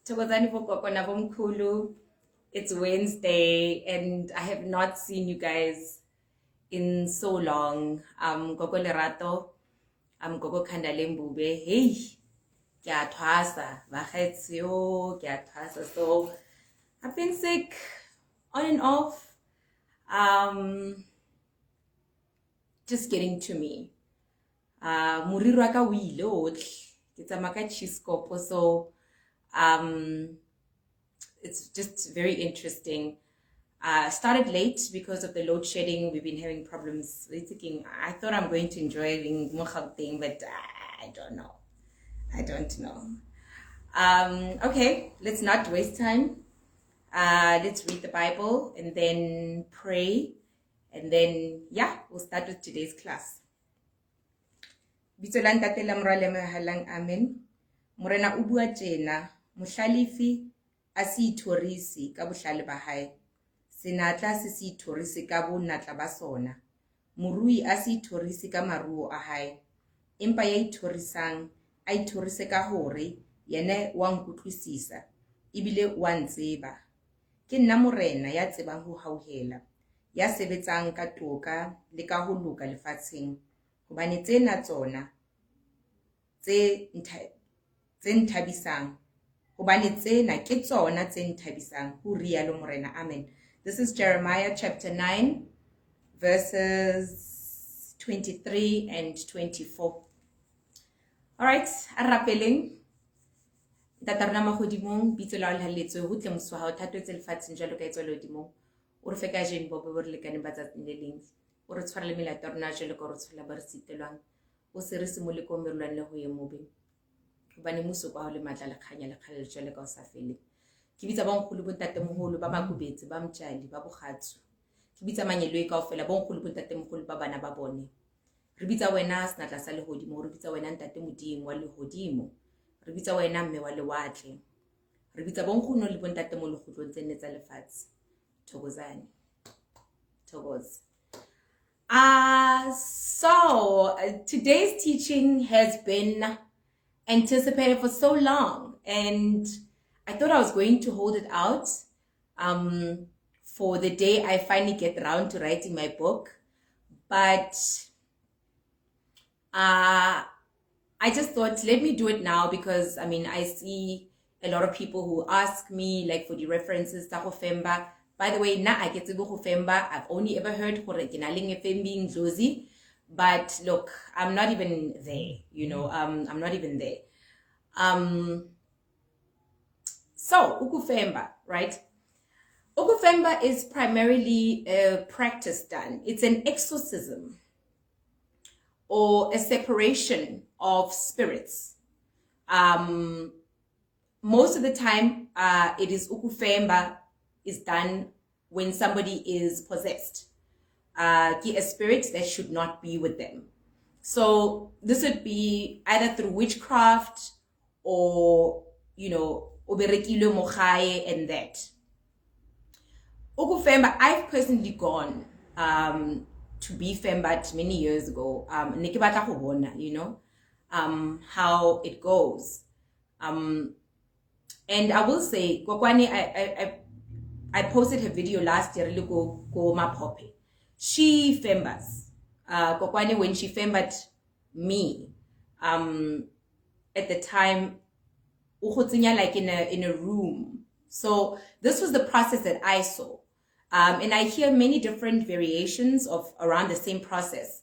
Thokozani for kokona bomkhulu. It's Wednesday and I have not seen you guys in so long. Gogo Lerato, Gogo Kandalembube. Hey, ke a thwasa, bagaetsho, ke a thwasa. So I've been sick on and off. Just getting to me. Moriri wa ka o ile otlhe. Ke tsamaya ka chiscopo, so it's just very interesting. Started late because of the load shedding. We've been having problems. I thought I'm going to enjoy being more thing, but I don't know. Okay, let's not waste time. Let's read the Bible and then pray, and then we'll start with today's class. Bitso la Ntate la Morwa le Mohalang, amen. Morena o bua tjena, mohlalifi a se ithorisi ka bohlale ba hae, senatla se se ithorisi ka bonatla ba sona, morui a se ithorisi ka maruo a hae, empa ya ithorisang a ithorise ka hore yena wa nkutlwisisa ebile wa ntseba. Ke nna morena ya tsebang ho hauhela, ya sebetsang ka toka le ka ho loka lefatsheng, hobane tsena tsona tse nthabisang, hobane tsena ke tsona tse nthabisang, ho rialo morena, amen. This is Jeremiah chapter 9 verses 23 and 24. All right, a rapeleng tatarona magodimong, bitso la le haletswe ho tle moswa ha o thatwetse lefatsheng jalo ka etswa lodimo, o re fe ka jeng bo bo re lekane ba tsatsing le leng, o re tshwarele melato rona jalo ka re tshwela ba re sitelwang, o se re simole ko merulane le ho ye mobe, hobane muso kwa ho le matla le khanya le khalele jalo ka o sa fele. Ke bitsa ba nkgolo bo ntate moholo ba makubetse ba mtjali ba bogatsu, ke bitsa manyelo e kaofela ba nkgolo bo ntate moholo ba bana ba bone, re bitsa wena senatla sa lehodimo, re bitsa wena ntate modimo wa lehodimo, re bitsa wena mme wa lewatle, re bitsa bonkgono le bontate mo lekgotlong tse nne tsa lefatshe. Thokozani, thokoz. So today's teaching has been anticipated for so long, and I thought I was going to hold it out for the day I finally get around to writing my book, but I just thought, let me do it now, because I mean, I see a lot of people who ask me like for the references to UkuFemba. By the way, I get to UkuFemba. I've only ever heard being Josie, but look, I'm not even there, I'm not even there. So UkuFemba, right? UkuFemba is primarily a practice done. It's an exorcism or a separation of spirits. Most of the time, it is UkuFemba is done when somebody is possessed. A spirit that should not be with them. So this would be either through witchcraft or, oberekilo mogae and that. UkuFemba, I've personally gone to be fembat many years ago. How it goes. And I will say, Kokwani, I posted her video last year, go Mapope. She fembas. Kokwani, when she fembat me, at the time, like in a room. So this was the process that I saw. And I hear many different variations of around the same process.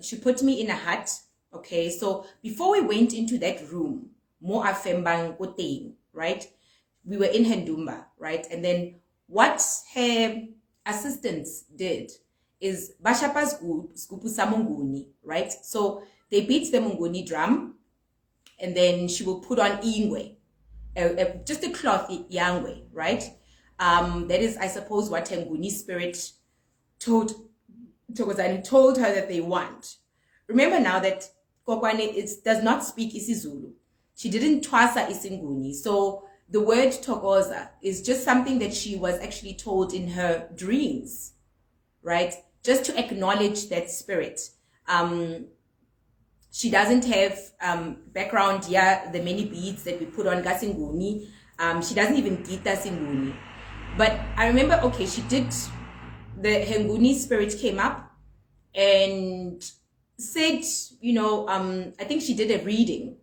She put me in a hut. Okay, so before we went into that room, mo afembang koteng, right? We were in Hendumba, right? And then what her assistants did is bashapas skupu samunguni, right? So they beat the munguni drum, and then she will put on ingwe, just a cloth yangwe, right? That is, I suppose, what Nguni spirit told her that they want. Remember now that Kokwani does not speak isiZulu. She didn't twasa isinguni. So the word tokoza is just something that she was actually told in her dreams, right? Just to acknowledge that spirit. She doesn't have background, the many beads that we put on Gasinguni. She doesn't even get Singuni. But I remember, okay, she did, the Henguni spirit came up and said, I think she did a reading.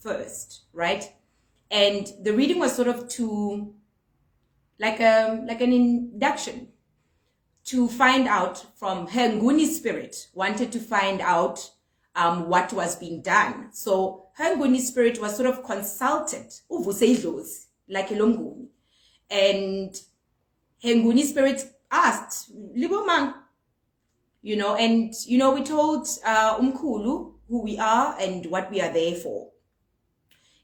First, right? And the reading was sort of to, like an induction to find out from her Nguni spirit, wanted to find out what was being done. So her Nguni spirit was sort of consulted, like a Longuni. And her Nguni spirit asked, Libomang, and, we told Umkulu who we are and what we are there for.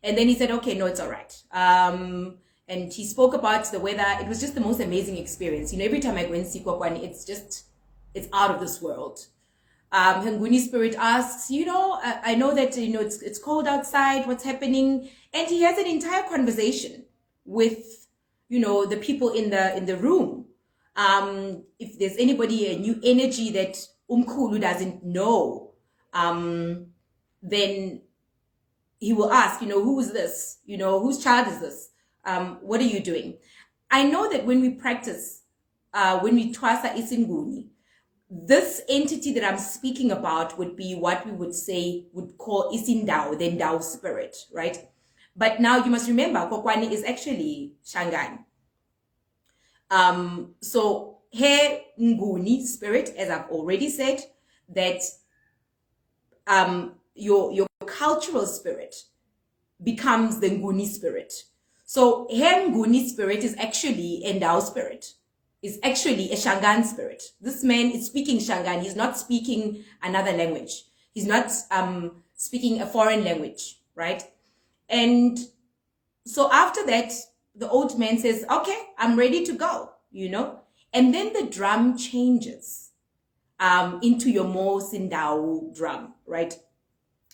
And then he said, okay, no, it's all right. And he spoke about the weather. It was just the most amazing experience. Every time I go in Sikwakwani, it's out of this world. Henguni spirit asks, I know that, it's cold outside, what's happening? And he has an entire conversation with, the people in the room. If there's anybody, a new energy that Umkulu doesn't know, then he will ask, who is this? Whose child is this? What are you doing? I know that when we practice, when we twasa isinguni, this entity that I'm speaking about would be what we would call isindao, the Ndao spirit, right? But now you must remember, Kokwani is actually Shangan. So here Nguni spirit, as I've already said, that your cultural spirit becomes the Nguni spirit. So her Nguni spirit is actually a Ndao spirit. Is actually a Shangan spirit. This man is speaking Shangan. He's not speaking another language. He's not speaking a foreign language, right? And so after that, the old man says, okay, I'm ready to go, And then the drum changes into your more Sindao drum, right?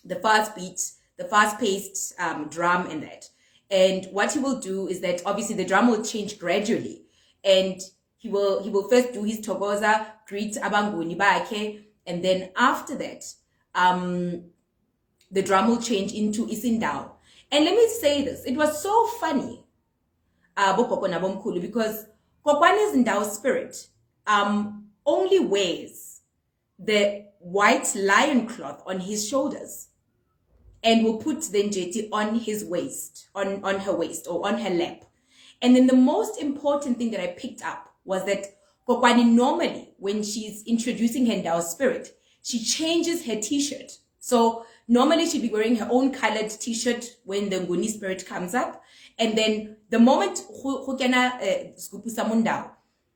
The fast beat, the fast-paced drum and that. And what he will do is that obviously the drum will change gradually. And he will first do his togoza, greet abanguni bakhe, and then after that, the drum will change into isindao. And let me say this, it was so funny, because Kokwani's Ndao spirit only wears the white lion cloth on his shoulders and will put the njeti on his waist, on her waist or on her lap. And then the most important thing that I picked up was that Kokwani normally, when she's introducing her Ndao spirit, she changes her t-shirt. So normally she'd be wearing her own colored t-shirt when the Nguni spirit comes up. And then the moment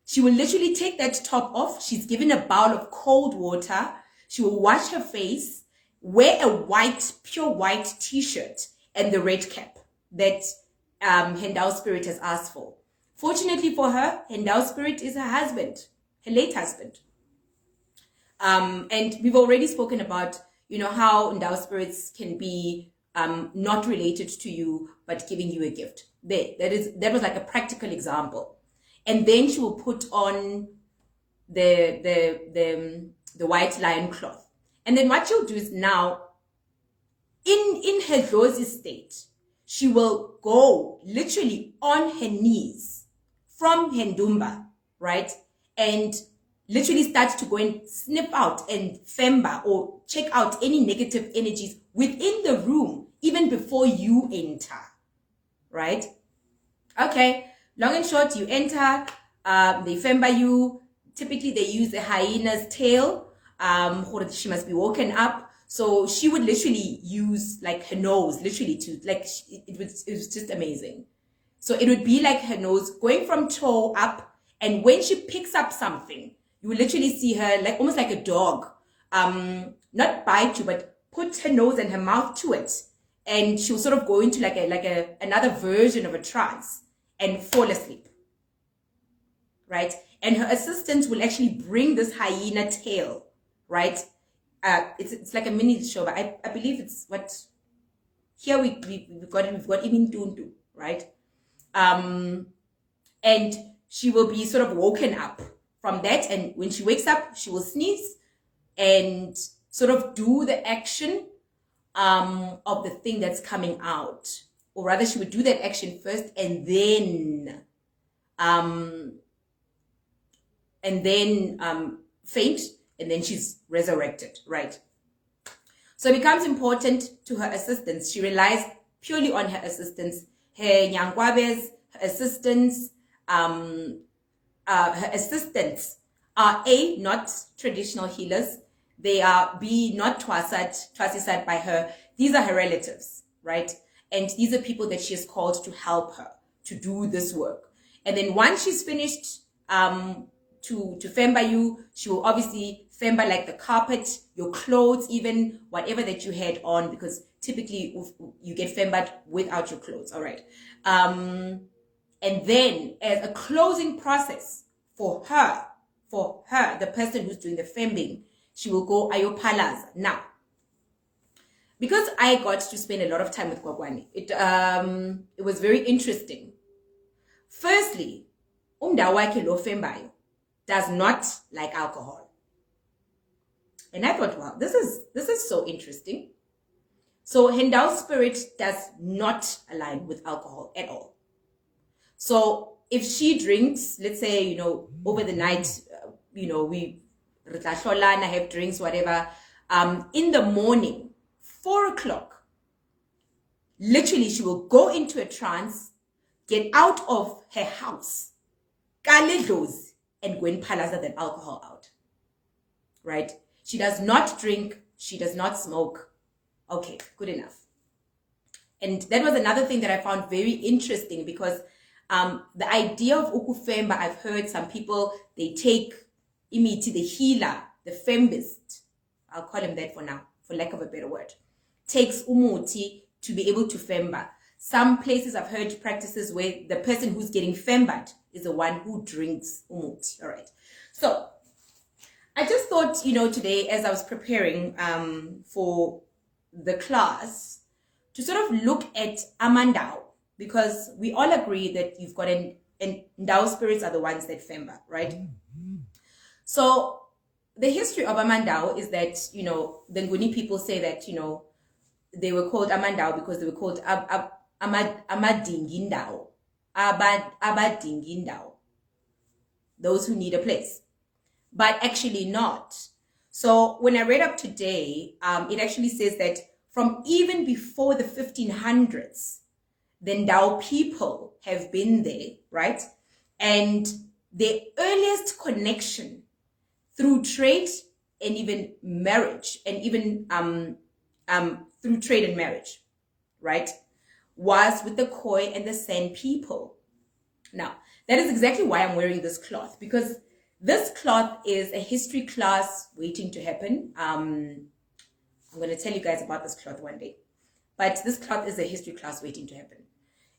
she will literally take that top off. She's given a bowl of cold water. She will wash her face, wear a pure white t-shirt and the red cap that her Ndao spirit has asked for. Fortunately for her, Ndao spirit is her husband, her late husband. And we've already spoken about, how Ndao spirits can be not related to you, but giving you a gift. That was like a practical example. And then she will put on the white lion cloth. And then what she'll do is now, in her Dlozi state, she will go literally on her knees from Hendumba, right? And literally start to go and snip out and femba or check out any negative energies within the room, even before you enter, right? Okay, long and short, you enter, they femba you. Typically, they use a hyena's tail. She must be woken up. So she would literally use like her nose, literally it was just amazing. So it would be like her nose going from toe up. And when she picks up something, you will literally see her like almost like a dog, not bite you, but put her nose and her mouth to it. And she'll sort of go into like another version of a trance and fall asleep, right? And her assistant will actually bring this hyena tail, right? It's like a mini show, but I believe it's what here we've got even Tuntu, right? And she will be sort of woken up from that, and when she wakes up, she will sneeze, and sort of do the action of the thing that's coming out. Or rather, she would do that action first and then faint, and then she's resurrected, right? So it becomes important to her assistants. She relies purely on her assistants, her nyankwabes, her assistants. Her assistants are A, not traditional healers. They are B, not twasisat by her. These are her relatives, right? And these are people that she has called to help her to do this work. And then once she's finished to femba you, she will obviously femba like the carpet, your clothes, even whatever that you had on, because typically you get fembaed without your clothes, all right? And then as a closing process for her, the person who's doing the fembing, she will go ayopalaza. Now, because I got to spend a lot of time with Kwakwani, it was very interesting. Firstly, umdawake lo fembayo does not like alcohol. And I thought, wow, this is so interesting. So Hendao spirit does not align with alcohol at all. So if she drinks, let's say, over the night, we have drinks, whatever, in the morning, 4 o'clock, literally she will go into a trance, get out of her house, and go and palaza that alcohol out, right? She does not drink, she does not smoke. Okay, good enough. And that was another thing that I found very interesting, because the idea of UkuFemba, I've heard some people, they take imiti, the healer, the fembist, I'll call him that for now, for lack of a better word, takes umuti to be able to femba. Some places I've heard practices where the person who's getting fembad is the one who drinks umuti. All right. So I just thought, today as I was preparing for the class, to sort of look at Amandao, because we all agree that you've got and Ndao spirits are the ones that femba, right? So the history of Amandao is that, the Nguni people say that, they were called Amandao because they were called Amadingindao. Abadingindao. Those who need a place. But actually not. So when I read up today, it actually says that from even before the 1500s, the Ndao people have been there, right? And the earliest connection through trade and even marriage, and even through trade and marriage, right, was with the Khoi and the San people. Now, that is exactly why I'm wearing this cloth, because this cloth is a history class waiting to happen. I'm going to tell you guys about this cloth one day. But this cloth is a history class waiting to happen.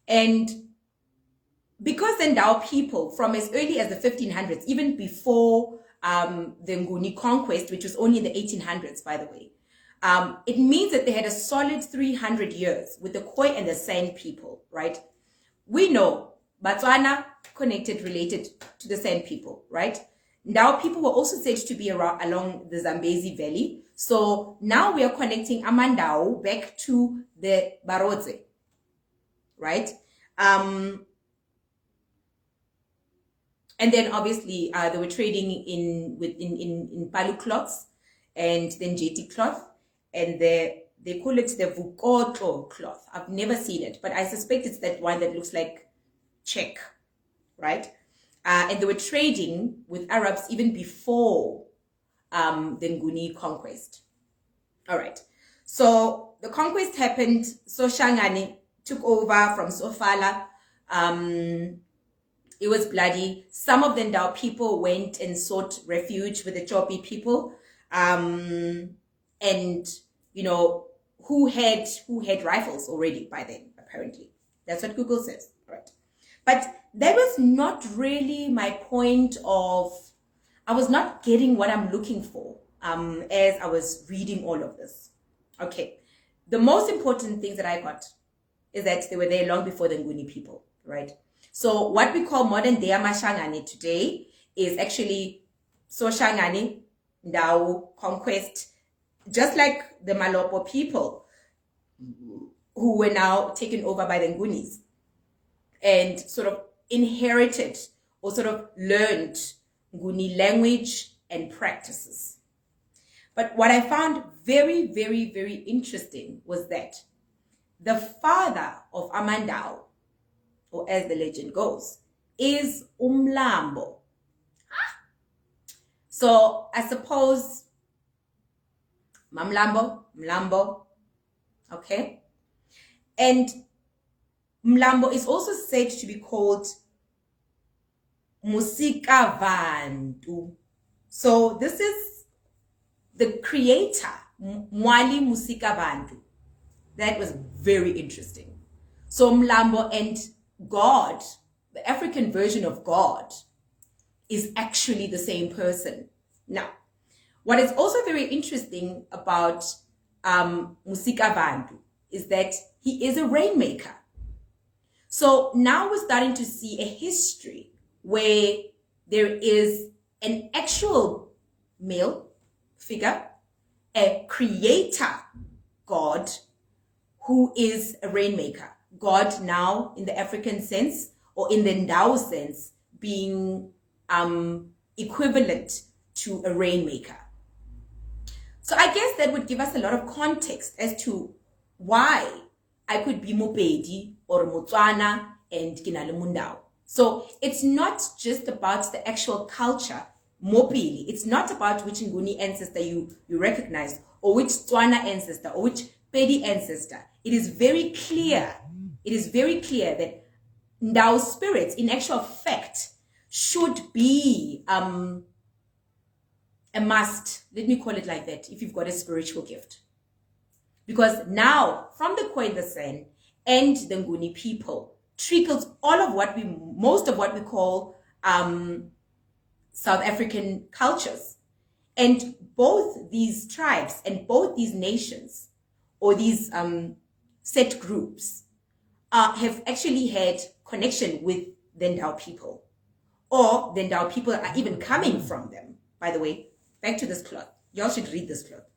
And because the Ndao people, from as early as the 1500s, even before the Nguni conquest, which was only in the 1800s, by the way, it means that they had a solid 300 years with the Khoi and the San people, right? We know Botswana related to the San people, right? Ndao people were also said to be along the Zambezi Valley. So now we are connecting Amandao back to the Barotse, right? And then obviously they were trading in Palu cloths and then JT cloth, and they call it the Vukoto cloth. I've never seen it, but I suspect it's that one that looks like check, right? And they were trading with Arabs even before the Nguni conquest. All right. So the conquest happened. So Shangani took over from Sofala. It was bloody. Some of the Ndao people went and sought refuge with the Chopi people. And, who had rifles already by then, apparently. That's what Google says. All right. But that was not really my point of, I was not getting what I'm looking for as I was reading all of this. Okay. The most important things that I got is that they were there long before the Nguni people, right? So what we call modern day Amashangani today is actually Soshangani Ndau conquest, just like the Malopo people who were now taken over by the Ngunis and sort of inherited or sort of learned Nguni language and practices. But what I found very, very, very interesting was that the father of Amandau, or as the legend goes, is Umlambo. So I suppose Mlambo, okay? And Mlambo is also said to be called Musika Vantu. So this is the creator, Mwali Musika Vantu. That was very interesting. So Mlambo and God, the African version of God, is actually the same person. Now, what is also very interesting about Musika Vantu is that he is a rainmaker. So now we're starting to see a history where there is an actual male figure, a creator God, who is a rainmaker. God now in the African sense, or in the Ndau sense, being equivalent to a rainmaker. So I guess that would give us a lot of context as to why I could be Mopedi or Motswana and Kinale Mundau. So it's not just about the actual culture, Mopili. It's not about which Nguni ancestor you recognize, or which Tswana ancestor, or which Pedi ancestor. It is very clear. It is very clear that Ndau spirits, in actual fact, should be a must. Let me call it like that, if you've got a spiritual gift. Because now, from the Khoisan and the Nguni people, trickles most of what we call South African cultures. And both these tribes and both these nations, or these set groups, have actually had connection with the Ndau people. Or the Ndau people are even coming from them. By the way, back to this cloth. Y'all should read this cloth.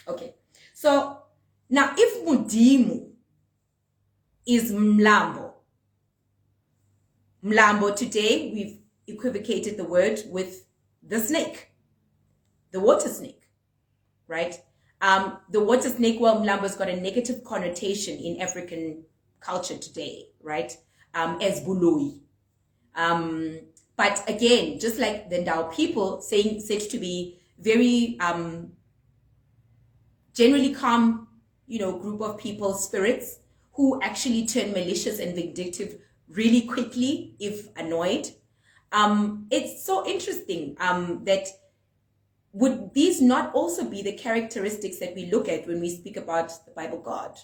Okay. So, now if Mudimu is Mlambo today, we've equivocated the word with the snake, the water snake, right? The water snake, well, Mlambo's got a negative connotation in African culture today, right? As Buloi. But again, just like the Ndau people, said to be very generally calm, group of people, spirits, who actually turn malicious and vindictive really quickly if annoyed. It's so interesting that would these not also be the characteristics that we look at when we speak about the Bible God?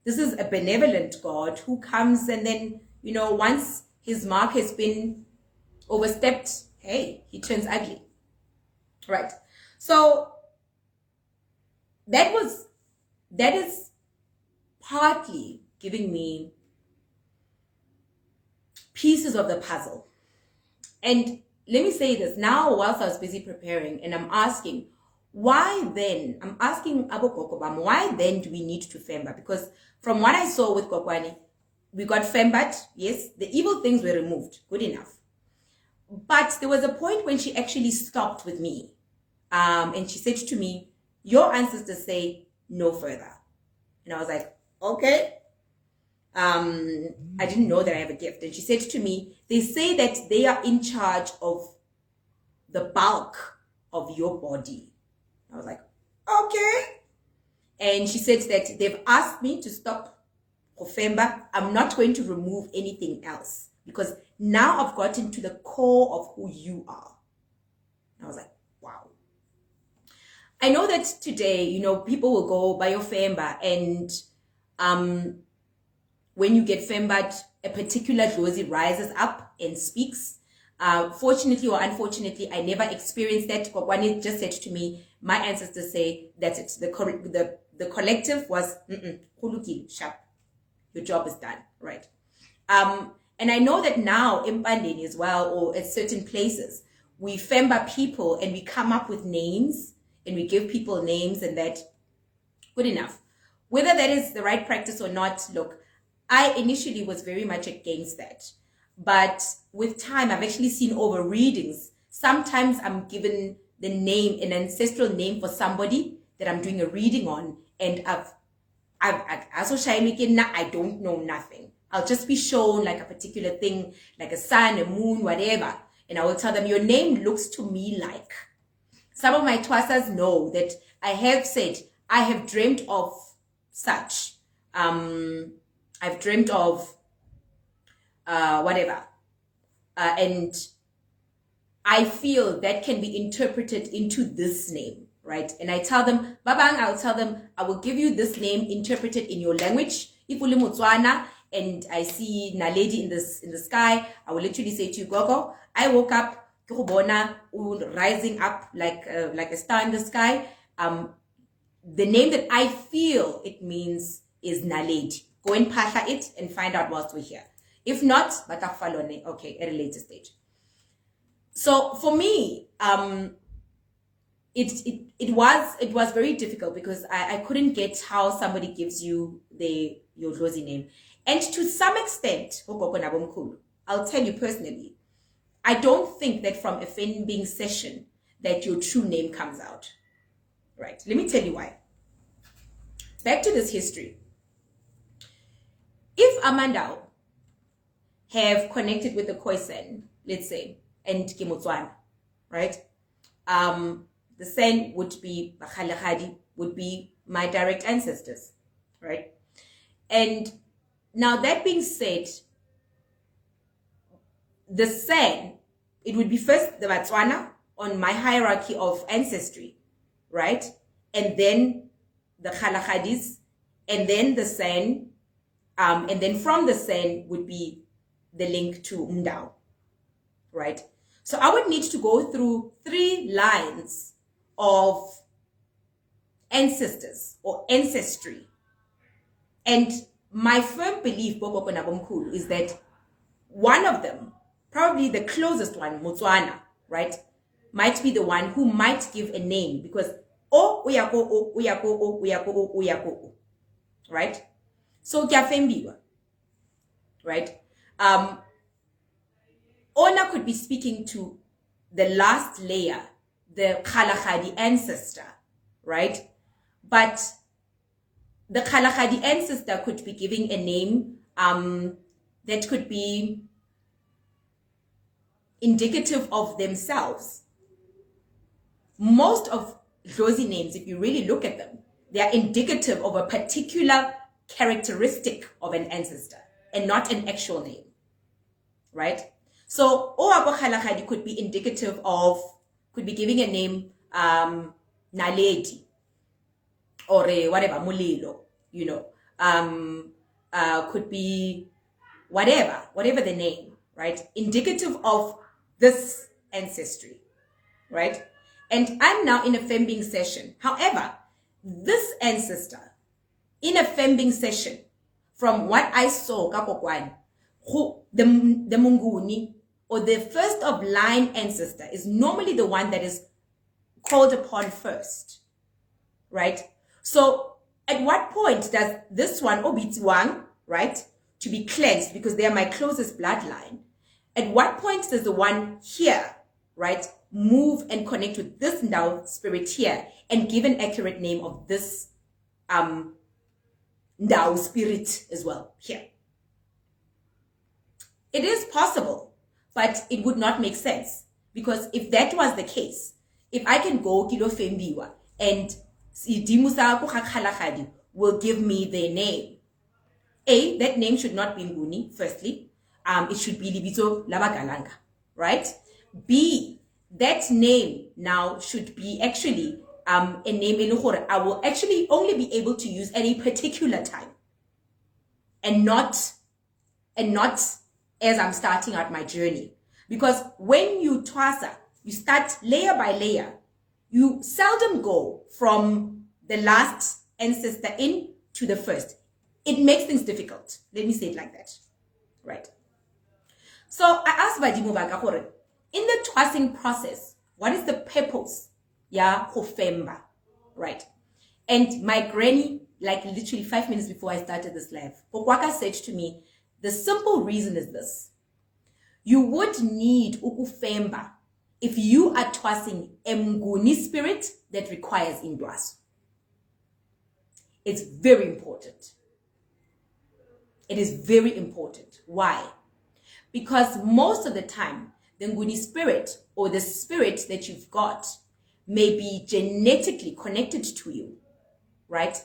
This is a benevolent God who comes and then, once his mark has been overstepped, hey, he turns ugly. Right. So that is partly giving me pieces of the puzzle. And let me say this now, whilst I was busy preparing, and I'm asking, why then? I'm asking Abo Kokobam, why then do we need to Femba? Because from what I saw with Kokwani, we got Fembat, yes, the evil things were removed, good enough. But there was a point when she actually stopped with me. And she said to me, your ancestors say no further. And I was like, okay. I didn't know that I have a gift. And she said to me, they say that they are in charge of the bulk of your body. I was like, okay. And she said that they've asked me to stop UkuFemba. I'm not going to remove anything else because now I've gotten to the core of who you are. And I was like, wow. I know that today, people will go by your Femba, and when you get Fembat, a particular Dlozi rises up and speaks. Fortunately or unfortunately, I never experienced that. Kokwani just said to me, my ancestors say that it's the collective was Kuluki, sharp. Your job is done, right? And I know that now in Pandeni as well, or at certain places, we Femba people and we come up with names and we give people names and that, good enough. Whether that is the right practice or not, look, I initially was very much against that. But with time, I've actually seen over readings. Sometimes I'm given the name, an ancestral name for somebody that I'm doing a reading on, and I don't know nothing. I'll just be shown like a particular thing, like a sun, a moon, whatever. And I will tell them, your name looks to me like. Some of my twasas know that I have said, I have dreamt of such. I've dreamt of whatever. And I feel that can be interpreted into this name, right? And I tell them, Babang, I'll tell them, I will give you this name interpreted in your language. If uli Motswana and I see Naledi in the sky, I will literally say to you, Gogo, I woke up, rising up like a star in the sky. The name that I feel it means is Naledi. Go and pasha it and find out whilst we're here. If not, Batafalone, okay, at a later stage. So for me, it was very difficult because I couldn't get how somebody gives you your Dlozi name. And to some extent, I'll tell you personally, I don't think that from a Fembing session that your true name comes out. Right? Let me tell you why. Back to this history. If Amandao have connected with the Khoisan, let's say, and Kimutswana, right? The Sen would be, Bakhalahadi would be my direct ancestors, right? And now that being said, the Sen, it would be first the Batswana on my hierarchy of ancestry, right? And then the Khalahadis, and then the Sen, and then from the Sen would be the link to Umdao, right? So I would need to go through 3 lines of ancestors or ancestry. And my firm belief, is that one of them, probably the closest one, Motswana, right, might be the one who might give a name because right? So UkuFemba, right? Ona could be speaking to the last layer, the Khalahadi ancestor, right? But the Khalahadi ancestor could be giving a name that could be indicative of themselves. Most of Dlozi names, if you really look at them, they are indicative of a particular characteristic of an ancestor and not an actual name, right? So Oabo Khalahadi could be indicative of, could be giving a name, Naledi, or whatever, Mulilo, you know, could be whatever the name, right? Indicative of this ancestry, right? And I'm now in a Fembing session. However, this ancestor in a Fembing session, from what I saw, the Munguni or the first of line ancestor is normally the one that is called upon first, right? So at what point does this one, Obitiwang, right, to be cleansed because they are my closest bloodline? At what point does the one here, right, move and connect with this Ndao spirit here and give an accurate name of this Ndao spirit as well here? It is possible, but it would not make sense because if that was the case, if I can go UkuFemba and Dimusa Khalahadi will give me their name, A, that name should not be Nguni, firstly. It should be Libito Labagalanga, right? B, that name now should be actually a name I will actually only be able to use at a particular time and not as I'm starting out my journey. Because when you twasa, you start layer by layer. You seldom go from the last ancestor in to the first. It makes things difficult. Let me say it like that, right? So I asked Badimo Bagakore, In the twassing process, what is the purpose? Yeah, UkuFemba, right? And my granny, like literally 5 minutes before I started this live, Okwaka said to me, the simple reason is this. You would need UkuFemba if you are twassing a mnguni spirit that requires indwaso. It's very important. It is very important. Why? Because most of the time, the nguni spirit or the spirit that you've got may be genetically connected to you, right?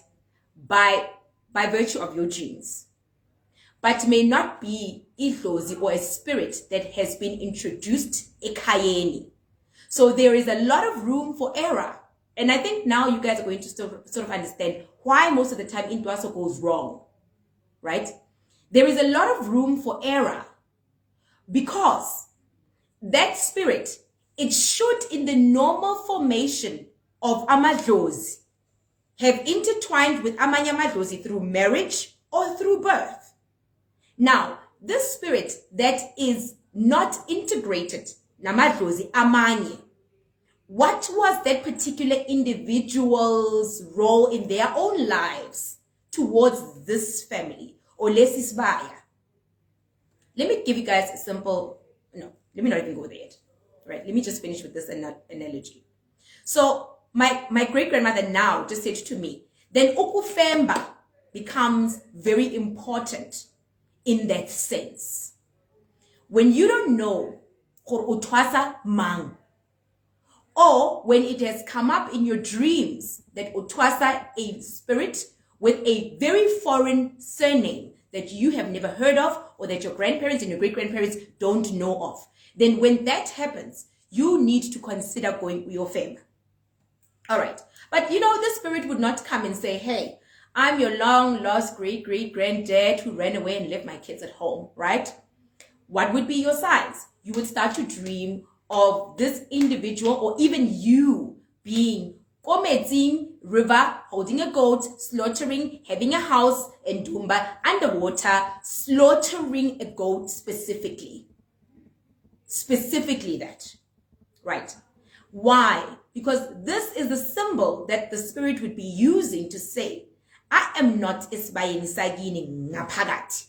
By virtue of your genes. But may not be idlozi or a spirit that has been introduced ekhayeni. So there is a lot of room for error. And I think now you guys are going to sort of understand why most of the time indwaso goes wrong, right? There is a lot of room for error because that spirit, it should in the normal formation of amadlozi have intertwined with amanye amadlozi through marriage or through birth. Now, this spirit that is not integrated, namadlozi amanye, what was that particular individual's role in their own lives towards this family or lesisbaya? Let me give you guys a simple, no, let me not even go there yet, right? Let me just finish with this analogy. So my great-grandmother now just said to me, then UkuFemba becomes very important in that sense. When you don't know utwasa mang, or when it has come up in your dreams that utwasa a spirit with a very foreign surname that you have never heard of or that your grandparents and your great-grandparents don't know of, then when that happens, you need to consider going UkuFemba. All right. But you know, the spirit would not come and say, hey, I'm your long-lost great-great-granddad who ran away and left my kids at home, right? What would be your signs? You would start to dream of this individual or even you being Komedzing river, holding a goat, slaughtering, having a house in Dumba, underwater, slaughtering a goat specifically. Specifically that, right? Why? Because this is the symbol that the spirit would be using to say, I am not isbayeni sagini ngaphakathi.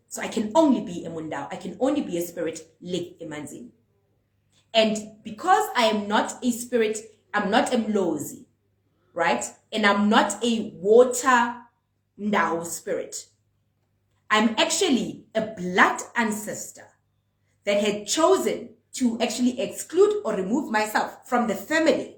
So I can only be a mundao. I can only be a spirit le emanzini. And because I am not a spirit, I'm not a mlozi, right? And I'm not a water ndao spirit. I'm actually a blood ancestor that had chosen to actually exclude or remove myself from the family.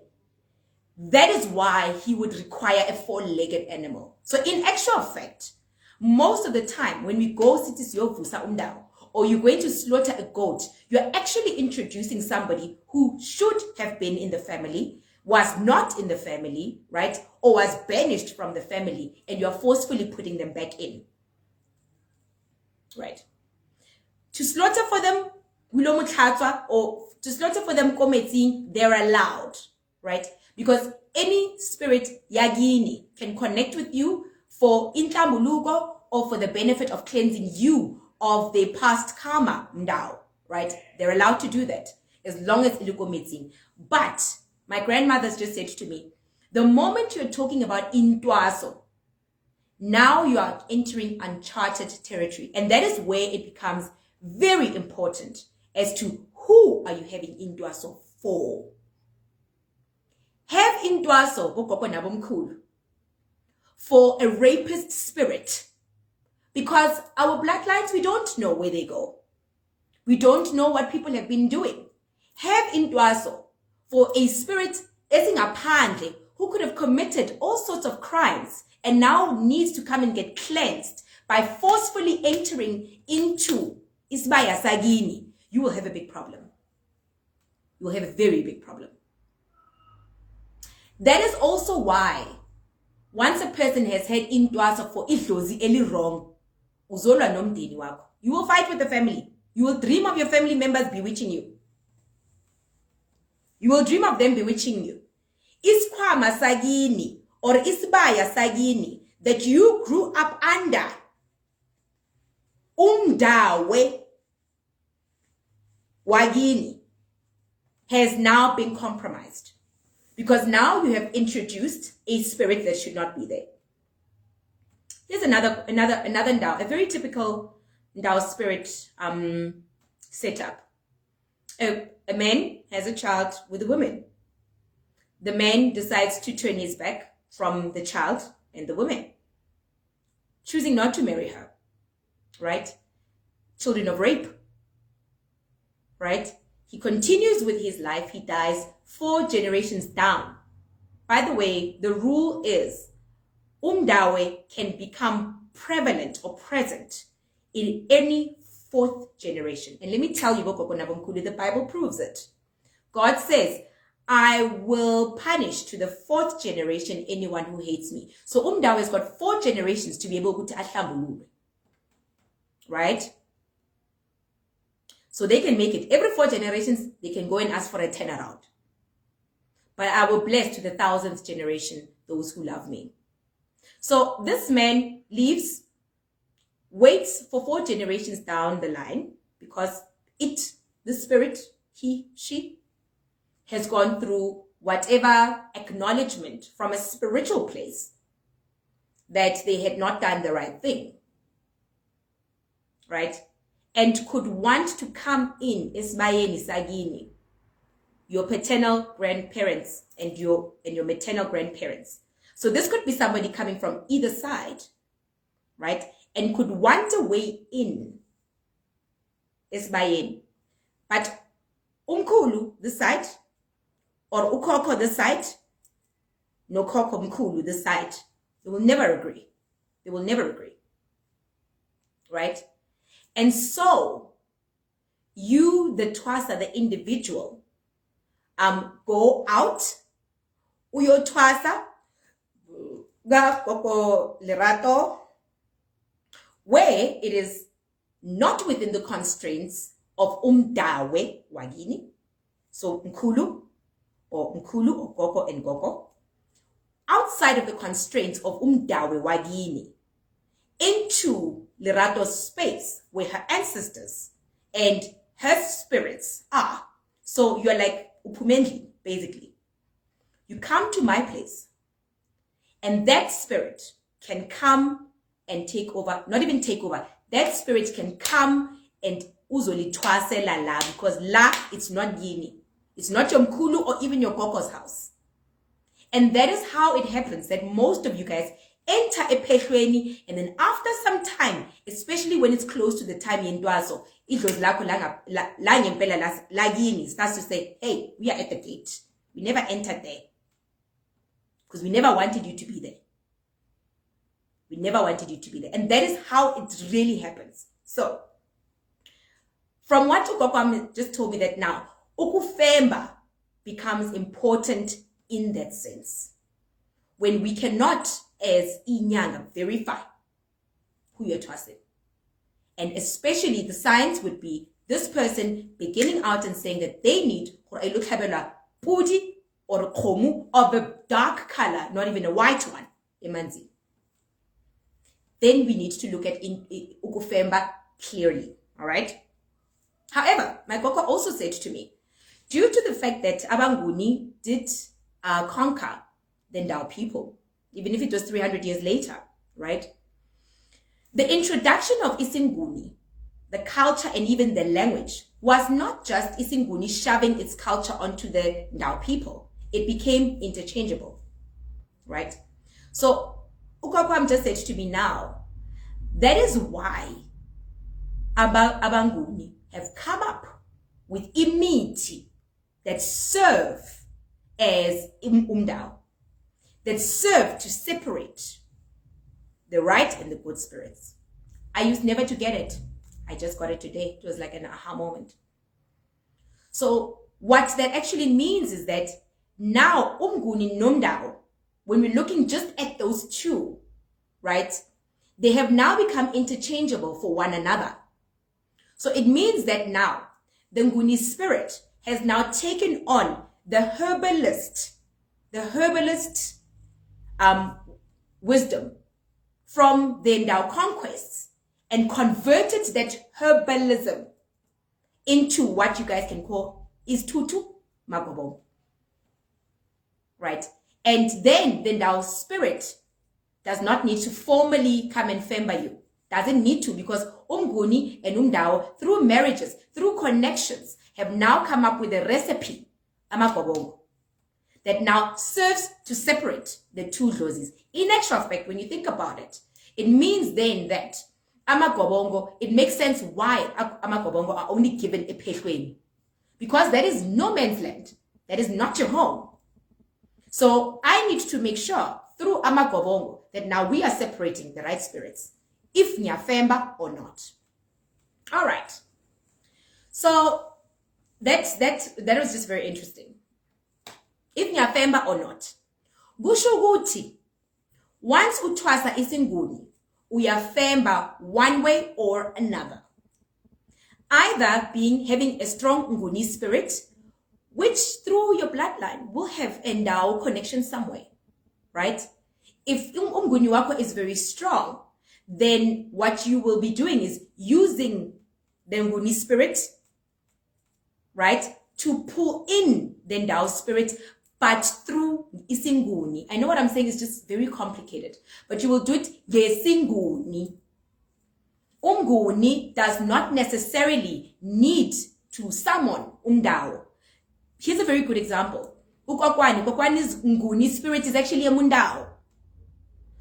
That is why he would require a four-legged animal. So in actual fact, most of the time when we go sitis yovusa umdao, or you're going to slaughter a goat, you're actually introducing somebody who should have been in the family, was not in the family, right? Or was banished from the family, and you're forcefully putting them back in, right? To slaughter for them, or to slaughter for them, they're allowed, right? Because any spirit yagini can connect with you for intamulugo or for the benefit of cleansing you of their past karma, mdao, right? They're allowed to do that as long as iluko meeting. But my grandmother's just said to me, the moment you're talking about intwaso, now you are entering uncharted territory. And that is where it becomes very important as to who are you having intwaso for. Have intwaso for a rapist spirit. Because our bloodlines, we don't know where they go. We don't know what people have been doing. Have intwaso for a spirit esingaphandle who could have committed all sorts of crimes and now needs to come and get cleansed by forcefully entering into isbaya sagini. You will have a big problem. You will have a very big problem. That is also why once a person has had intwaso for idlozi eli wrong, uzolwa nomndeni wakho. You will fight with the family. You will dream of your family members bewitching you. You will dream of them bewitching you. Iskwama sagini or isbaya sagini that you grew up under. Umdawe wagini. has now been compromised. Because now you have introduced a spirit that should not be there. Here's another Ndao, a very typical Ndao spirit setup. A man has a child with a woman. The man decides to turn his back from the child and the woman, choosing not to marry her, right? Children of rape, right? He continues with his life. He dies 4 generations down. By the way, the rule is umdawe can become prevalent or present in any 4th generation. And let me tell you, the Bible proves it. God says, I will punish to the 4th generation anyone who hates me. So umdawe has got 4 generations to be able to ahlambululwe. Right? So they can make it. Every 4 generations, they can go and ask for a turnaround. But I will bless to the 1000th generation those who love me. So this man leaves, waits for 4 generations down the line, because the spirit, she, has gone through whatever acknowledgement from a spiritual place that they had not done the right thing. Right? And could want to come in Ismayeni Sagini, your paternal grandparents and your maternal grandparents. So this could be somebody coming from either side, right? And could want a way in Ismayeni. But Umkulu, this side, or Ukoko, this side, no Koko Mkulu, this side, they will never agree. They will never agree. Right? And so, you, the Twasa, the individual, go out, uyo Twasa, ga koko lerato, where it is not within the constraints of umdawe wagini, so Nkulu or Koko and Goko, outside of the constraints of umdawe wagini, into Lerato's space where her ancestors and her spirits are. So you're like Upumendli, basically. You come to my place, and that spirit can come and take over, not even take over, that spirit can come and uzoli twase la, because la, it's not yini. It's not your mkulu or even your gogo's house. And that is how it happens that most of you guys enter a pehlweni, and then after some time, especially when it's close to the time yendwazo, idlos lako la ngempela la yini starts to say, hey, we are at the gate. We never entered there. Because we never wanted you to be there. We never wanted you to be there. And that is how it really happens. So, from what Ugokwam just told me that now, UkuFemba becomes important in that sense. When we cannot, as Inyanga, verify who you're trusting. And especially the signs would be this person beginning out and saying that they need pudi or a komu of a dark color, not even a white one, emanzi. Then we need to look at UkuFemba clearly, all right? However, my Koko also said to me, due to the fact that Abanguni did conquer the Ndao people, even if it was 300 years later, right? The introduction of Isinguni, the culture and even the language, was not just Isinguni shoving its culture onto the Ndao people. It became interchangeable, right? So, Ukakwam just said to me now, that is why Abanguni have come up with imiti that serve as umdao, that serve to separate the right and the good spirits. I used never to get it. I just got it today. It was like an aha moment. So what that actually means is that now umguni nomdao, when we're looking just at those two, right, they have now become interchangeable for one another. So it means that now the Nguni spirit has now taken on the herbalist wisdom from the Ndao conquests and converted that herbalism into what you guys can call is tutu, magobongo. Right? And then the Ndao spirit does not need to formally come and femba you. Doesn't need to, because Umguni and Umdao, through marriages, through connections, have now come up with a recipe, amagobongo, that now serves to separate the two dlozis. In actual fact, when you think about it, it means then that amagobongo, it makes sense why amagobongo are only given a pehlweni. Because that is no man's land. That is not your home. So I need to make sure through amagobongo that now we are separating the right spirits, if nyafemba or not. All right. So that was just very interesting. If nyafemba or not. Gushuguti. Once utwasa isinguni, uyafemba one way or another. Either having a strong nguni spirit, which through your bloodline will have a Ndao connection somewhere, right? If umguni wako is very strong, then what you will be doing is using the nguni spirit, right, to pull in the Ndao spirit, but through isinguni. I know what I'm saying is just very complicated, but you will do it gesinguni. Umguni does not necessarily need to summon Ndao. Here's a very good example. Ukwakwani's nguni spirit is actually a mundao.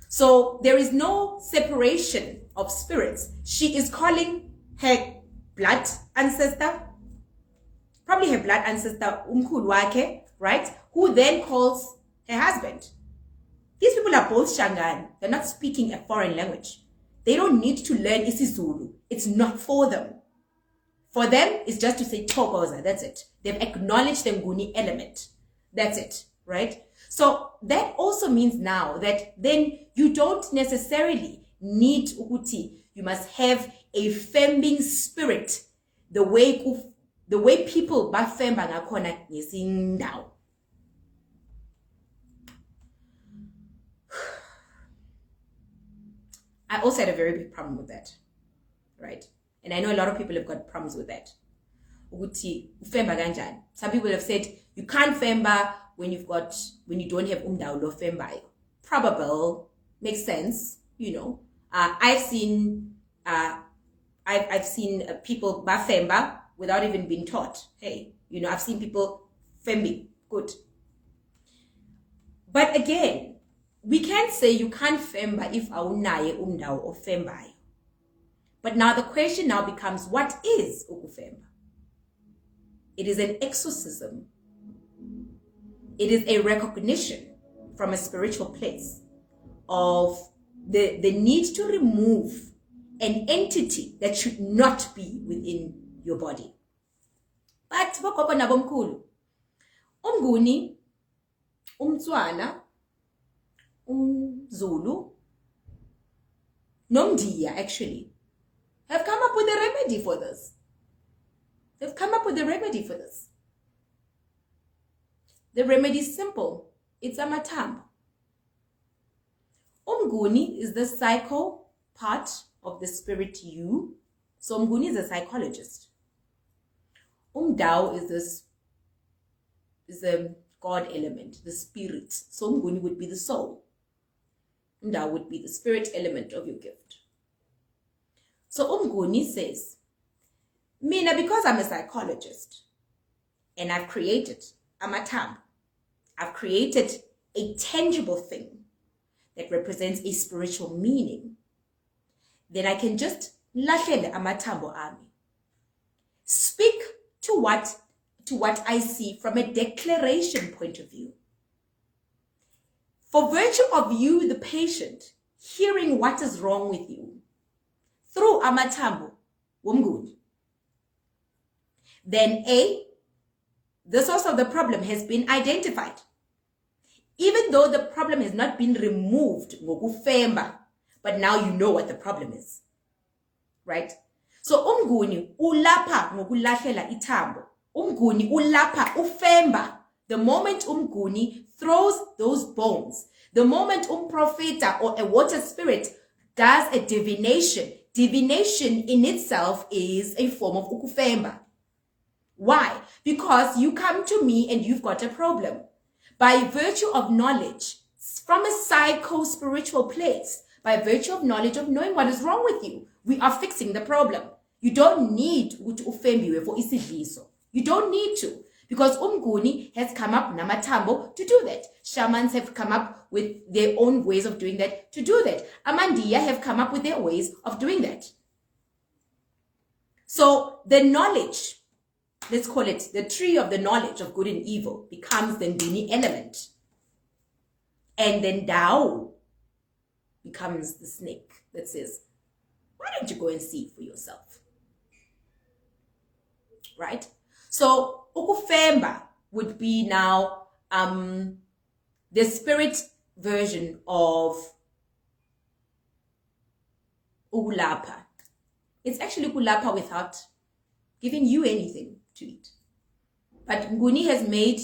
So there is no separation of spirits. She is calling her blood ancestor, probably her blood ancestor, umkhulu wakhe, right? Who then calls her husband. These people are both Shangan. They're not speaking a foreign language. They don't need to learn isiZulu. It's not for them. For them, it's just to say Togoza. That's it. They've acknowledged the Nguni element. That's it, right? So that also means now that then you don't necessarily need Uguti. You must have a fembing spirit. The way people bafemba ngakona ngesindao. I also had a very big problem with that, right? And I know a lot of people have got problems with that. Some people have said you can't femba when you don't have umdao lo fembayo. Probable, makes sense, you know. I've seen people bafemba without even being taught. Hey, you know, I've seen people fembing, good. But again, we can't say you can't femba if awunaye umdao or fembayo. But now the question now becomes, what is UkuFemba? It is an exorcism. It is a recognition from a spiritual place of the need to remove an entity that should not be within your body. But bogogo nabomkhulu, umnguni, umtswana, umzulu, nomdiya actually, have come up with a remedy for this. They've come up with a remedy for this. The remedy is simple. It's amatambo. Umguni is the psycho part of the spirit you. So Umguni is a psychologist. Umdao is a God element, the spirit. So Umguni would be the soul. Umdao would be the spirit element of your gift. So Umguni says, Mina, because I'm a psychologist and I've created amatambo, I've created a tangible thing that represents a spiritual meaning, then I can just lahele amatambo ami. Speak to what I see from a declaration point of view. For virtue of you, the patient, hearing what is wrong with you, through amatambo, wumguni, then A, the source of the problem has been identified. Even though the problem has not been removed, UkuFemba, but now you know what the problem is. Right? So umguni ulapha ngokulahlela ithambo. Umguni ulapha ufemba. The moment umguni throws those bones, the moment umprofeta or a water spirit does a divination, divination in itself is a form of UkuFemba. Why? Because you come to me and you've got a problem. By virtue of knowledge, from a psycho-spiritual place, by virtue of knowledge of knowing what is wrong with you, we are fixing the problem. You don't need UkuFemba for isidliso. You don't need to. Because Umguni has come up, Namatambo, to do that. Shamans have come up with their own ways of doing that, to do that. Amandia have come up with their ways of doing that. So the knowledge, let's call it the tree of the knowledge of good and evil, becomes the Nguni element. And then Tao becomes the snake that says, why don't you go and see for yourself? Right? So UkuFemba would be now the spirit version of Ukulapa. It's actually Ukulapa without giving you anything to eat. But Nguni has made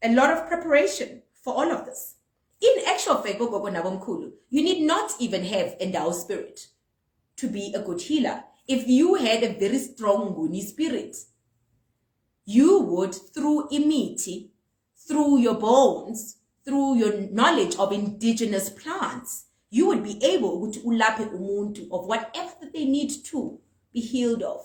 a lot of preparation for all of this. In actual fact, you need not even have a Ndao spirit to be a good healer. If you had a very strong Nguni spirit, you would, through imiti, through your bones, through your knowledge of indigenous plants, you would be able to ulape umuntu of whatever that they need to be healed of.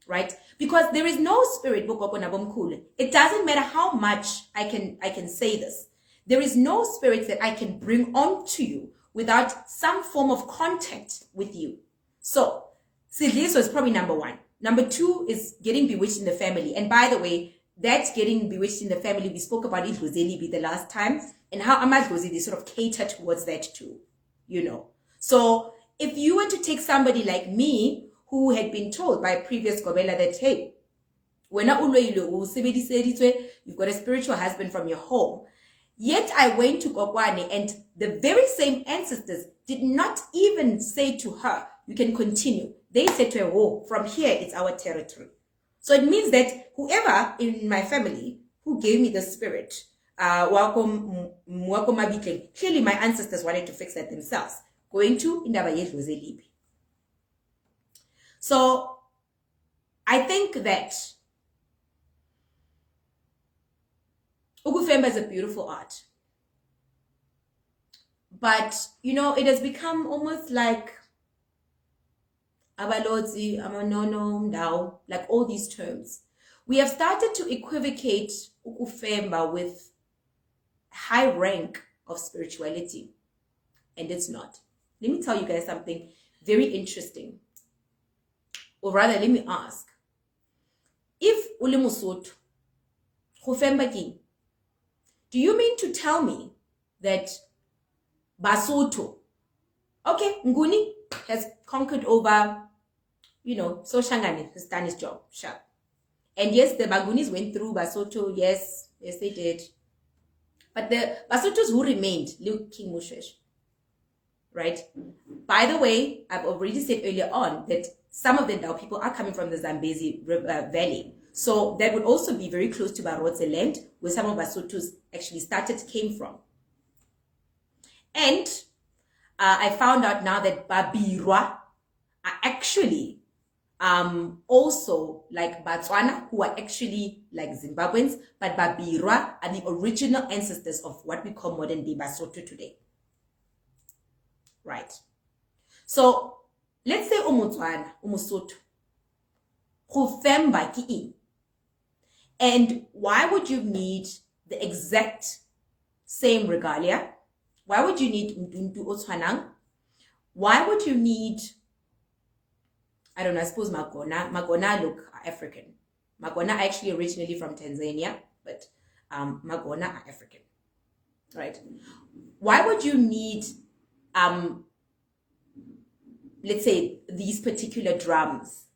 Right? Because there is no spirit, it doesn't matter how much I can say this. There is no spirit that I can bring onto you without some form of contact with you. So, Sidliso is probably number one. Number two is getting bewitched in the family. And by the way, that's getting bewitched in the family. We spoke about it the last time, and how Amadgozi, they sort of cater towards that too, you know. So if you were to take somebody like me, who had been told by a previous Gobela that, hey, you've got a spiritual husband from your home. Yet I went to Gogwane, and the very same ancestors did not even say to her, you can continue. They said to her, oh, from here, it's our territory. So it means that whoever in my family who gave me the spirit, clearly my ancestors wanted to fix that themselves. Going to Indaba Yedlozelibi. So I think that UkuFemba is a beautiful art. But, you know, it has become almost like Abalodzi, Amanono, Ndao, like all these terms. We have started to equivocate UkuFemba with high rank of spirituality. And it's not. Let me tell you guys something very interesting. Or rather, let me ask. If Ule Musoto, UkuFemba King, do you mean to tell me that Basotho, okay, Nguni has conquered over, you know, so Shangani has done his job, sure. And yes, the Bagunis went through Basotho, yes, they did. But the Basothos who remained, Luke King Mushwesh, right? By the way, I've already said earlier on that some of the Ndao people are coming from the Zambezi Valley. So that would also be very close to Barotse land, where some of Basothos actually came from. And I found out now that Babirwa are actually also like Botswana, who are actually like Zimbabweans, but Babirwa are the original ancestors of what we call modern day Basotho today. Right. So let's say Umutswana, Umusotho, UkuFemba ki. And why would you need the exact same regalia? Why would you need Ndundu Otswanang? Why would you need, I don't know, I suppose Magona. Magona look African. Magona are actually originally from Tanzania, but Magona are African, right? Why would you need, let's say, these particular drums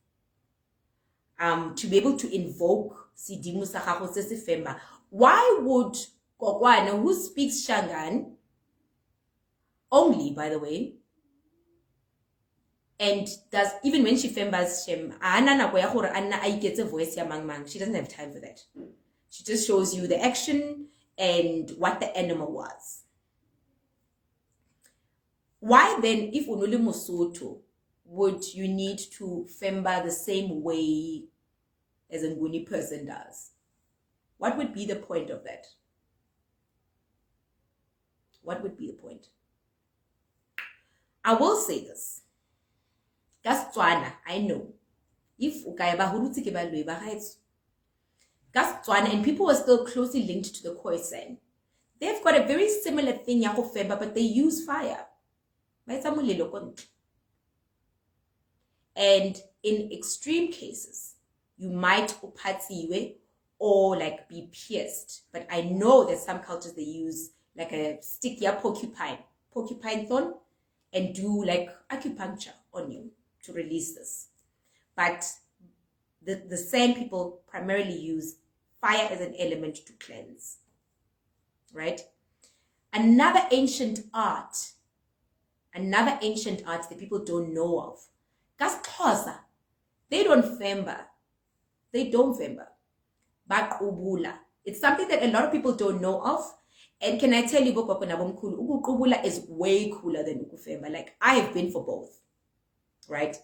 to be able to invoke Sidimu Sakhago Sesifemba? Why would Kokwana, who speaks Shangan, only, by the way, and does, even when she fembas Shem, she doesn't have time for that. She just shows you the action and what the animal was. Why then, if Unuli Musoto would you need to femba the same way as a Nguni person does? What would be the point of that? What would be the point? I will say this. Gastswana, I know. If Ukayaba Huruti Kebalweba Heights, Gastswana, and people are still closely linked to the Khoisan, they've got a very similar thing, UkuFemba, but they use fire. And in extreme cases, you might upatiwe or like be pierced. But I know that some cultures they use like a stick, porcupine thorn, and do like acupuncture on you to release this. But the San people primarily use fire as an element to cleanse. Right? Another ancient art that people don't know of. Gasxhosa, they don't femba. Baqubula. It's something that a lot of people don't know of. And can I tell you, Ukuqubula is way cooler than UkuFemba. Like, I have been for both. Right?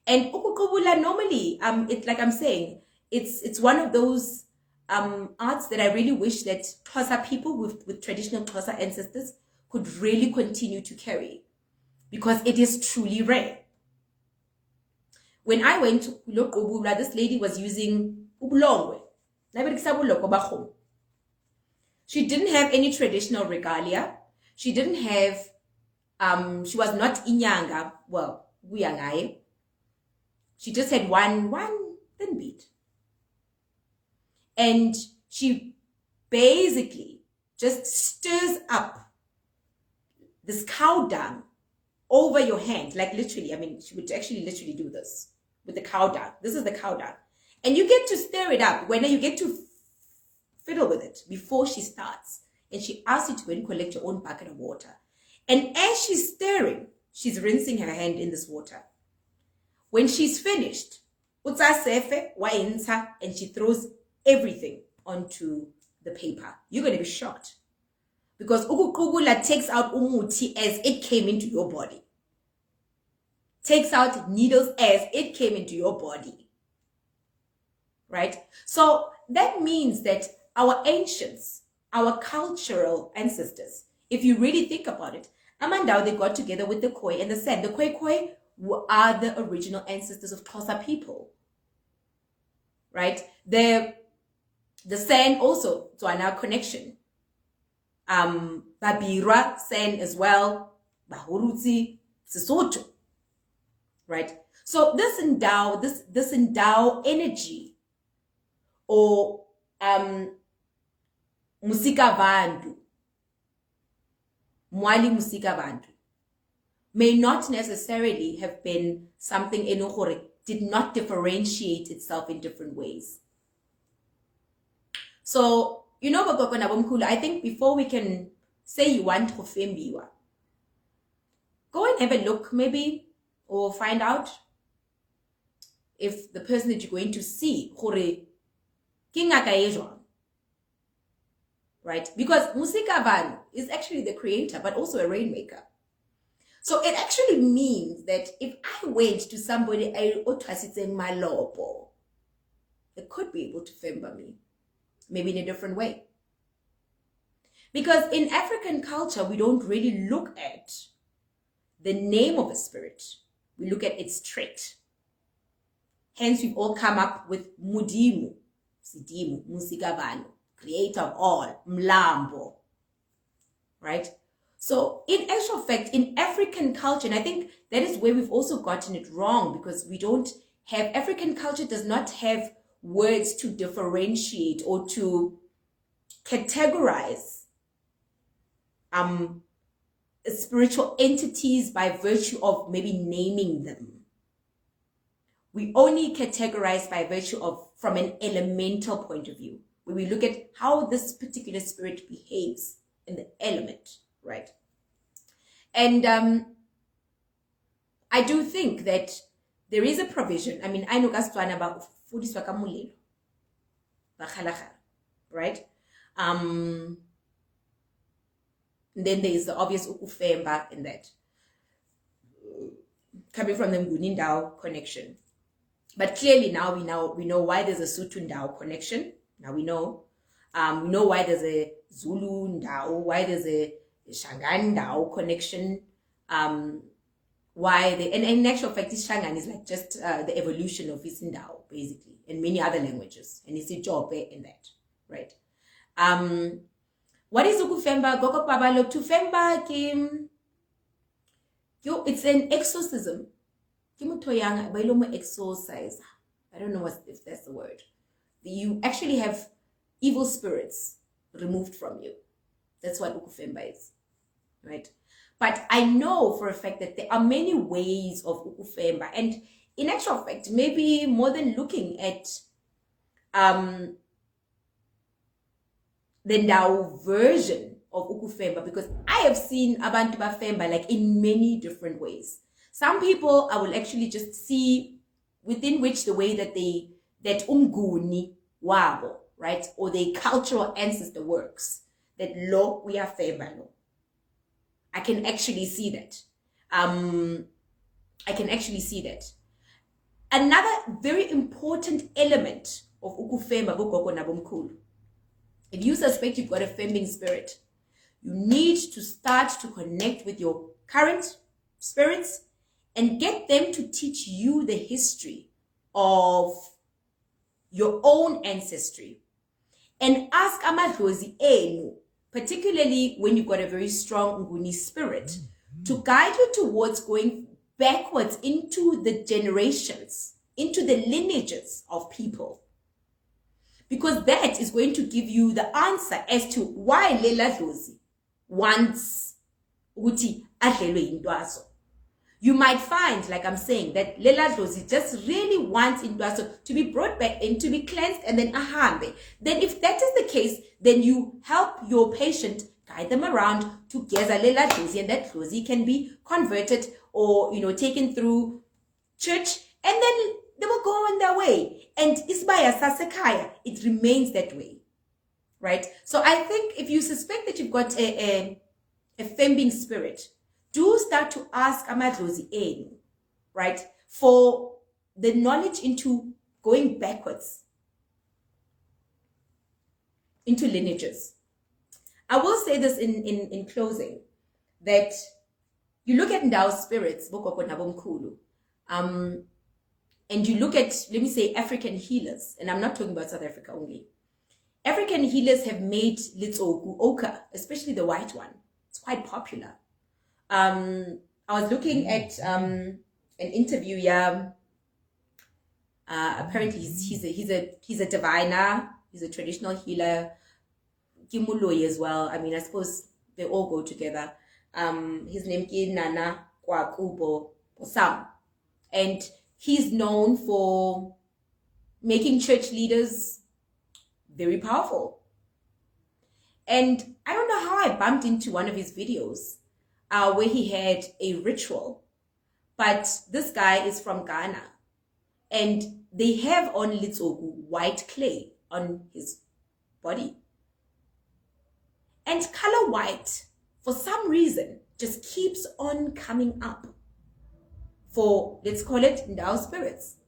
And Ukuqubula normally, it's like I'm saying, it's one of those arts that I really wish that Xhosa people with traditional Xhosa ancestors could really continue to carry, because it is truly rare. When I went to Qubula, this lady was using ubulongwe. She didn't have any traditional regalia. She didn't have, she was not inyanga, well, guyangaye. She just had one thin bead. And she basically just stirs up this cow dung over your hand, like literally. I mean, she would actually literally do this with the cow dung. This is the cow dung. And you get to stir it up when you get to fiddle with it before she starts. And she asks you to go and collect your own bucket of water. And as she's stirring, she's rinsing her hand in this water. When she's finished, and she throws everything onto the paper. You're going to be shocked. Because Ukuqubula takes out umuti as it came into your body. Takes out needles as it came into your body. Right? So that means that our ancients, our cultural ancestors, if you really think about it, Amandao, they got together with the Khoi and the San. The Khoi are the original ancestors of Xhosa people. Right? The San also, Tswana connection. Babira, San as well, Bahurutsi, Sesotho. Right? So this endow energy, or musika vandu, mwali musika vandu, may not necessarily have been something enohore did not differentiate itself in different ways. So, you know, I think before we can say you want to fembiwa, go and have a look maybe, or find out if the person that you're going to see, right? Because Musika Van is actually the creator, but also a rainmaker. So it actually means that if I went to somebody, they could be able to femba me, maybe in a different way. Because in African culture, we don't really look at the name of a spirit. We look at its trait. Hence, we've all come up with Mudimu, Sidimu, Musigavano, creator of all, Mlambo. Right? So, in actual fact, in African culture, and I think that is where we've also gotten it wrong, because we don't have, African culture does not have words to differentiate or to categorize spiritual entities by virtue of maybe naming them. We only categorize by virtue of, from an elemental point of view, where we look at how this particular spirit behaves in the element, right? And I do think that there is a provision. I mean, I know Gastswana about Fudiswa Kamulelo, right? And then there is the obvious UkuFemba in that. coming from the Nguni Ndau connection. But clearly now we know why there's a Sotho Ndau connection. Now we know why there's a Zulu Ndau, why there's a Shangan Ndau connection. Why they, and in actual fact, this Shangan is like just the evolution of Isindao, basically, and many other languages, and it's a job in that, right? What is UkuFemba? Gogo Pabalo to Femba kim. Yo, it's an exorcism. Kimutoyanga, bailomo exorcise. I don't know if that's the word. You actually have evil spirits removed from you. That's what UkuFemba is, right? But I know for a fact that there are many ways of UkuFemba, and in actual fact, maybe more than looking at the Ndau version of UkuFemba, because I have seen Abantu Bafemba like in many different ways. Some people I will actually just see within which the way that that umguni wabo, right, or the cultural ancestor works, that lo we are Femba lo. I can actually see that. I can actually see that. Another very important element of UkuFemba Bukoko Nabumkulu. If you suspect you've got a fembing spirit, you need to start to connect with your current spirits and get them to teach you the history of your own ancestry. And ask Amadlozi Enu, particularly when you've got a very strong Nguni spirit, to guide you towards going backwards into the generations, into the lineages of people. Because that is going to give you the answer as to why Lela Dlozi wants Uti Adlelwe Indwaso. You might find, like I'm saying, that Lela Dlozi just really wants Indwaso to be brought back in, to be cleansed, and then ahambe. Then if that is the case, then you help your patient, guide them around to Geza Lela Dlozi, and that Dlozi can be converted or, taken through church, and then they will go on their way. And Isbaya Sasekaya, it remains that way, right? So I think if you suspect that you've got a fembing spirit, do start to ask Amadlozi Enu, right, for the knowledge into going backwards into lineages. I will say this in closing, that you look at Ndau spirits, and you look at, let me say, African healers, and I'm not talking about South Africa only. African healers have made Litsogu Oka, especially the white one. It's quite popular. I was looking at an interview. Apparently he's a diviner. He's a traditional healer. Kimuloi as well. I mean, I suppose they all go together. His name is Nana Kwakubo Osam, and he's known for making church leaders very powerful. And I don't know how I bumped into one of his videos where he had a ritual, but this guy is from Ghana, and they have on Litsogu white clay on his body. And color white, for some reason, just keeps on coming up for, let's call it, Ndau spirits.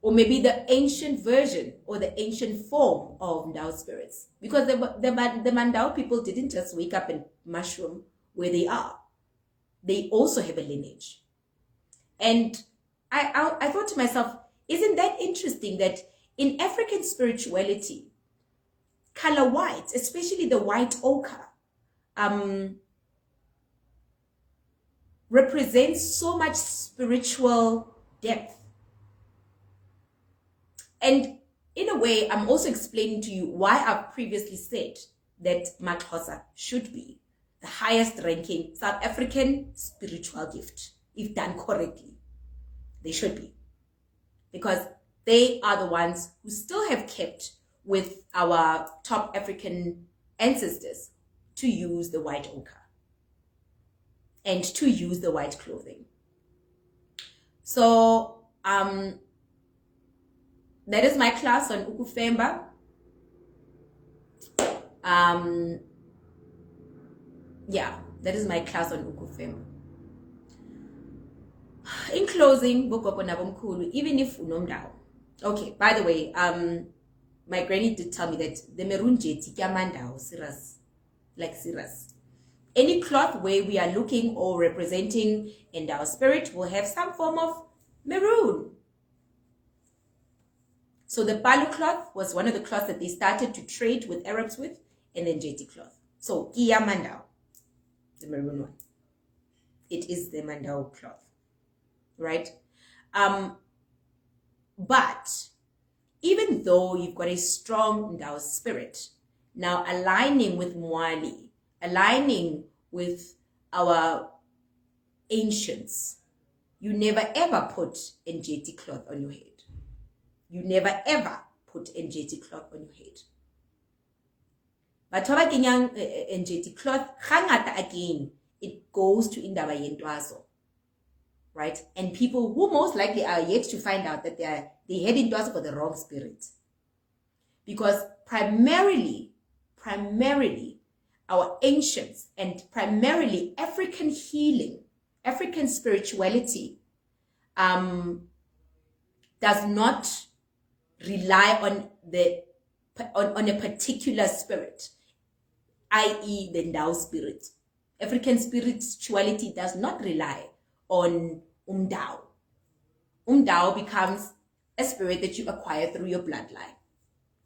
Or maybe the ancient version or the ancient form of Ndau spirits. Because the Mandau people didn't just wake up and mushroom where they are. They also have a lineage. And I thought to myself, isn't that interesting that in African spirituality, color white, especially the white ochre, represents so much spiritual depth. And in a way, I'm also explaining to you why I've previously said that Maxhosa should be the highest ranking South African spiritual gift, if done correctly. They should be. Because they are the ones who still have kept with our top African ancestors to use the white ochre and to use the white clothing. So that is my class on UkuFemba. Yeah, that is my class on UkuFemba. In closing, even if unomdao. Okay, by the way, my granny did tell me that the maroon jeti mandao serious, like serious. Any cloth where we are looking or representing in our spirit will have some form of maroon. So the balu cloth was one of the cloths that they started to trade with Arabs with, and then jeti cloth. So kia mandao, the maroon one. It is the mandao cloth, right? But even though you've got a strong Ndao spirit, now aligning with Mwali, aligning with our ancients, you never ever put NJT cloth on your head. You never ever put NJT cloth on your head. But kenyang NJT cloth, hangata again, it goes to indaba yentwazo. Right? And people who most likely are yet to find out that they heading to us for the wrong spirit. Because primarily, our ancients and primarily African healing, African spirituality, does not rely on a particular spirit, i.e. the Ndao spirit. African spirituality does not rely on umdao. Umdao becomes a spirit that you acquire through your bloodline.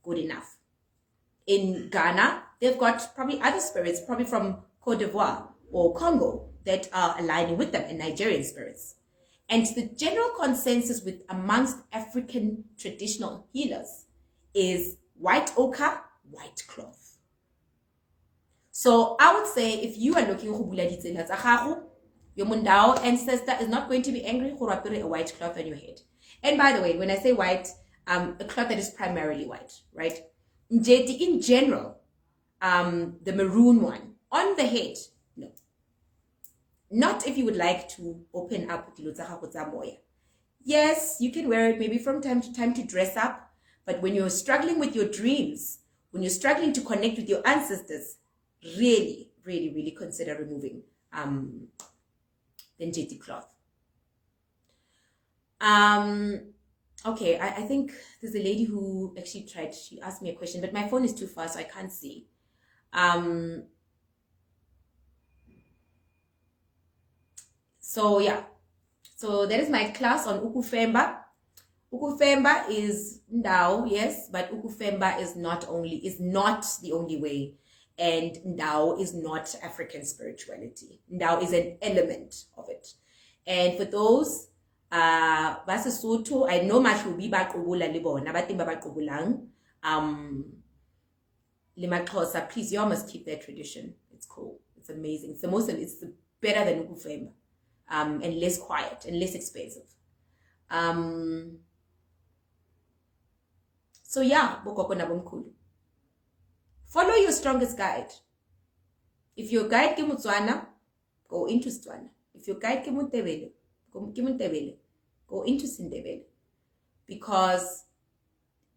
Good enough. In Ghana, they've got probably other spirits, probably from Cote d'Ivoire or Congo, that are aligning with them, and Nigerian spirits. And the general consensus with amongst African traditional healers is white ochre, white cloth. So I would say if you are looking for your Mundao ancestor is not going to be angry for a white cloth on your head. And by the way, when I say white, a cloth that is primarily white, right? In general, the maroon one on the head, no. Not if you would like to open up. Yes, you can wear it maybe from time to time to dress up, but when you're struggling with your dreams, when you're struggling to connect with your ancestors, really, really, really consider removing the NJT cloth. Okay, I think there's a lady who actually she asked me a question, but my phone is too far, so I can't see. So yeah, so that is my class on UkuFemba. UkuFemba is Ndao, yes, but UkuFemba is not the only way. And Ndao is not African spirituality. Ndao is an element of it. And for those, Basesotho, I know Mahlubi ba qobula le bona, ba teng ba ba qobolang. Le Maxhosa, please, you all must keep that tradition. It's cool. It's amazing. It's better than UkuFemba. And less quiet and less expensive. So yeah, Bokoko na bomkhulu. Follow your strongest guide. If your guide ke Motswana, go into Setswana. If your guide ke Montebele, go into Sindebele. Because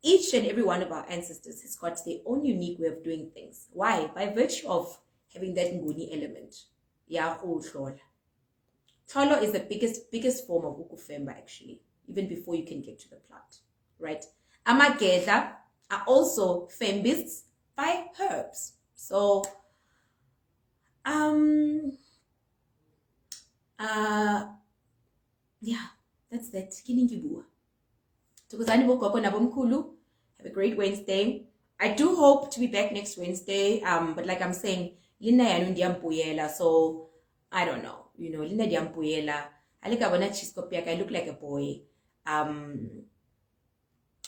each and every one of our ancestors has got their own unique way of doing things. Why? By virtue of having that Nguni element. Ya Tlolo. Tlolo is the biggest form of UkuFemba actually, even before you can get to the plant. Right? Amagedla are also fembists by herbs. So yeah, that's that. Have a great Wednesday. I do hope to be back next Wednesday. But like I'm saying, so I don't know. Linda Diampuyela. I look like a boy.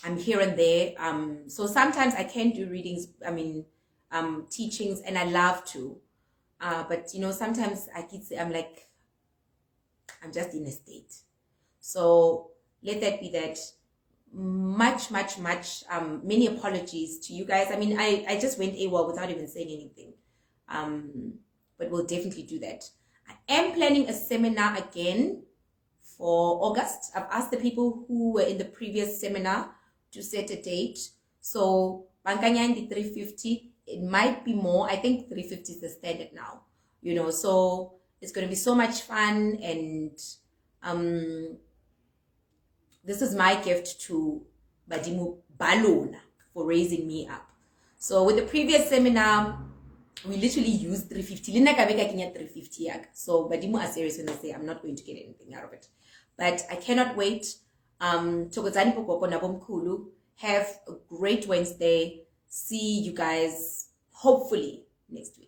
I'm here and there. So sometimes I can do readings, teachings, and I love to. But sometimes I'm just in a state. So let that be that. Much, many apologies to you guys. I just went AWOL without even saying anything. But we'll definitely do that. I am planning a seminar again for August. I've asked the people who were in the previous seminar to set a date. So Bankanyang 350, it might be more. I think 350 is the standard now. So it's going to be so much fun, and This is my gift to Badimu Balona for raising me up. So with the previous seminar, we literally used 350. Lina kabeka kinya 350 yak. So Badimu are serious when they say I'm not going to get anything out of it. But I cannot wait. Tokozani pokoko na bomkulu. Have a great Wednesday. See you guys hopefully next week.